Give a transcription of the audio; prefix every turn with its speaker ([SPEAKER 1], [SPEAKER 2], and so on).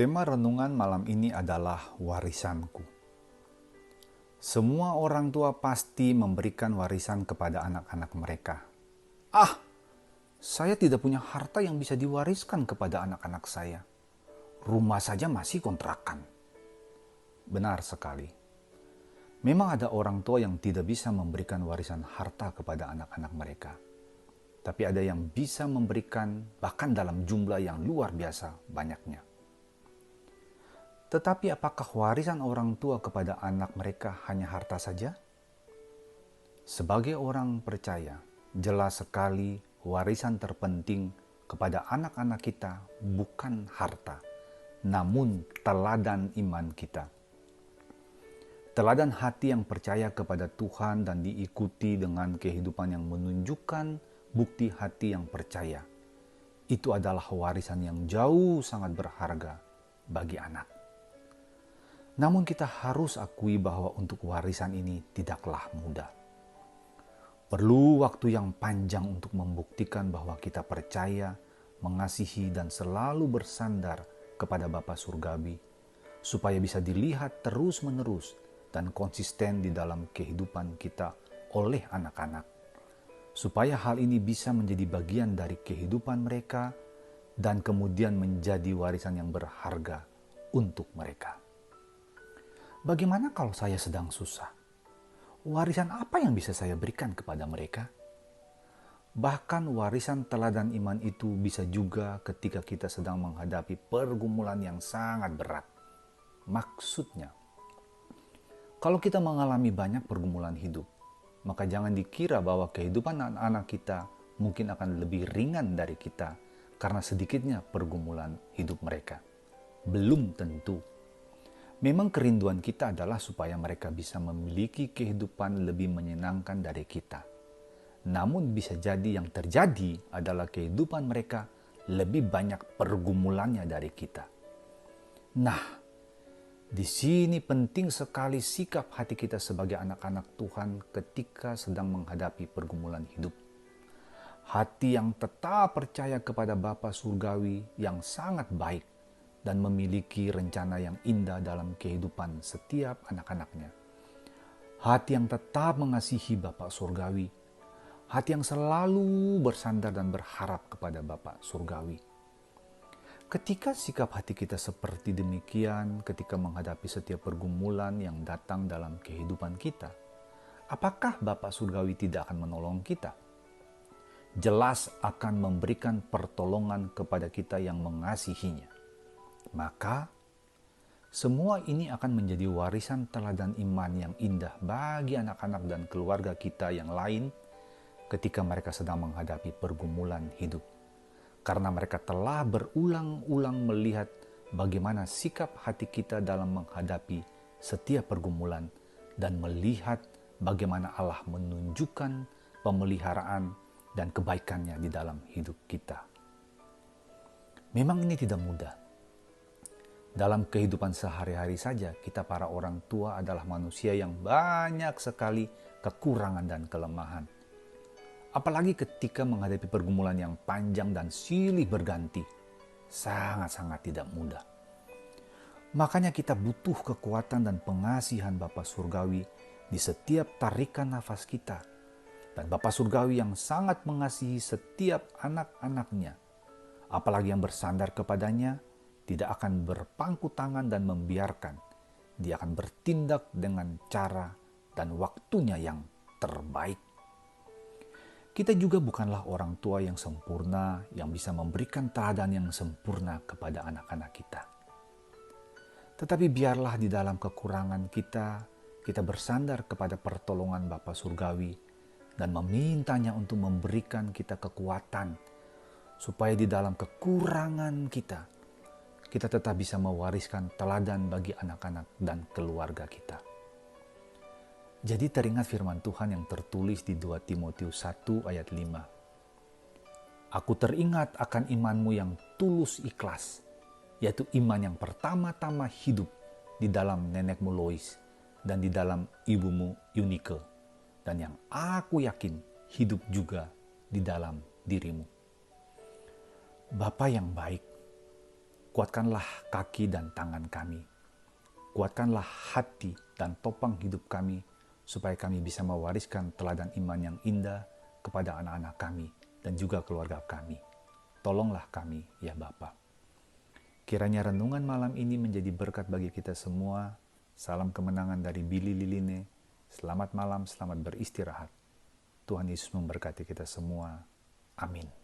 [SPEAKER 1] Tema renungan malam ini adalah warisanku. Semua orang tua pasti memberikan warisan kepada anak-anak mereka. Ah, saya tidak punya harta yang bisa diwariskan kepada anak-anak saya. Rumah saja masih kontrakan. Benar sekali. Memang ada orang tua yang tidak bisa memberikan warisan harta kepada anak-anak mereka. Tapi ada yang bisa memberikan bahkan dalam jumlah yang luar biasa banyaknya. Tetapi apakah warisan orang tua kepada anak mereka hanya harta saja? Sebagai orang percaya, jelas sekali warisan terpenting kepada anak-anak kita bukan harta, namun teladan iman kita. Teladan hati yang percaya kepada Tuhan dan diikuti dengan kehidupan yang menunjukkan bukti hati yang percaya. Itu adalah warisan yang jauh sangat berharga bagi anak. Namun kita harus akui bahwa untuk warisan ini tidaklah mudah. Perlu waktu yang panjang untuk membuktikan bahwa kita percaya, mengasihi dan selalu bersandar kepada Bapa Surgawi, supaya bisa dilihat terus-menerus dan konsisten di dalam kehidupan kita oleh anak-anak. Supaya hal ini bisa menjadi bagian dari kehidupan mereka dan kemudian menjadi warisan yang berharga untuk mereka. Bagaimana kalau saya sedang susah? Warisan apa yang bisa saya berikan kepada mereka? Bahkan warisan teladan iman itu bisa juga ketika kita sedang menghadapi pergumulan yang sangat berat. Maksudnya, kalau kita mengalami banyak pergumulan hidup, maka jangan dikira bahwa kehidupan anak-anak kita mungkin akan lebih ringan dari kita karena sedikitnya pergumulan hidup mereka. Belum tentu. Memang kerinduan kita adalah supaya mereka bisa memiliki kehidupan lebih menyenangkan dari kita. Namun bisa jadi yang terjadi adalah kehidupan mereka lebih banyak pergumulannya dari kita. Nah, di sini penting sekali sikap hati kita sebagai anak-anak Tuhan ketika sedang menghadapi pergumulan hidup. Hati yang tetap percaya kepada Bapa Surgawi yang sangat baik dan memiliki rencana yang indah dalam kehidupan setiap anak-anaknya. Hati yang tetap mengasihi Bapa Surgawi. Hati yang selalu bersandar dan berharap kepada Bapa Surgawi. Ketika sikap hati kita seperti demikian, ketika menghadapi setiap pergumulan yang datang dalam kehidupan kita, apakah Bapa Surgawi tidak akan menolong kita? Jelas akan memberikan pertolongan kepada kita yang mengasihinya. Maka, semua ini akan menjadi warisan teladan iman yang indah bagi anak-anak dan keluarga kita yang lain ketika mereka sedang menghadapi pergumulan hidup. Karena mereka telah berulang-ulang melihat bagaimana sikap hati kita dalam menghadapi setiap pergumulan dan melihat bagaimana Allah menunjukkan pemeliharaan dan kebaikannya di dalam hidup kita. Memang ini tidak mudah. Dalam kehidupan sehari-hari saja, kita para orang tua adalah manusia yang banyak sekali kekurangan dan kelemahan. Apalagi ketika menghadapi pergumulan yang panjang dan silih berganti, sangat-sangat tidak mudah. Makanya kita butuh kekuatan dan pengasihan Bapa Surgawi di setiap tarikan nafas kita. Dan Bapa Surgawi yang sangat mengasihi setiap anak-anaknya, apalagi yang bersandar kepadanya, tidak akan berpangku tangan dan membiarkan. Dia akan bertindak dengan cara dan waktunya yang terbaik. Kita juga bukanlah orang tua yang sempurna yang bisa memberikan teladan yang sempurna kepada anak-anak kita. Tetapi biarlah di dalam kekurangan kita bersandar kepada pertolongan Bapa Surgawi dan memintanya untuk memberikan kita kekuatan supaya di dalam kekurangan kita tetap bisa mewariskan teladan bagi anak-anak dan keluarga kita. Jadi teringat firman Tuhan yang tertulis di 2 Timotius 1 ayat 5. Aku teringat akan imanmu yang tulus ikhlas, yaitu iman yang pertama-tama hidup di dalam nenekmu Lois dan di dalam ibumu Eunike, dan yang aku yakin hidup juga di dalam dirimu. Bapa yang baik, Kuatkanlah kaki dan tangan kami. Kuatkanlah hati dan topang hidup kami, supaya kami bisa mewariskan teladan iman yang indah kepada anak-anak kami dan juga keluarga kami. Tolonglah kami, ya Bapa. Kiranya renungan malam ini menjadi berkat bagi kita semua. Salam kemenangan dari Billy Liline. Selamat malam, selamat beristirahat. Tuhan Yesus memberkati kita semua. Amin.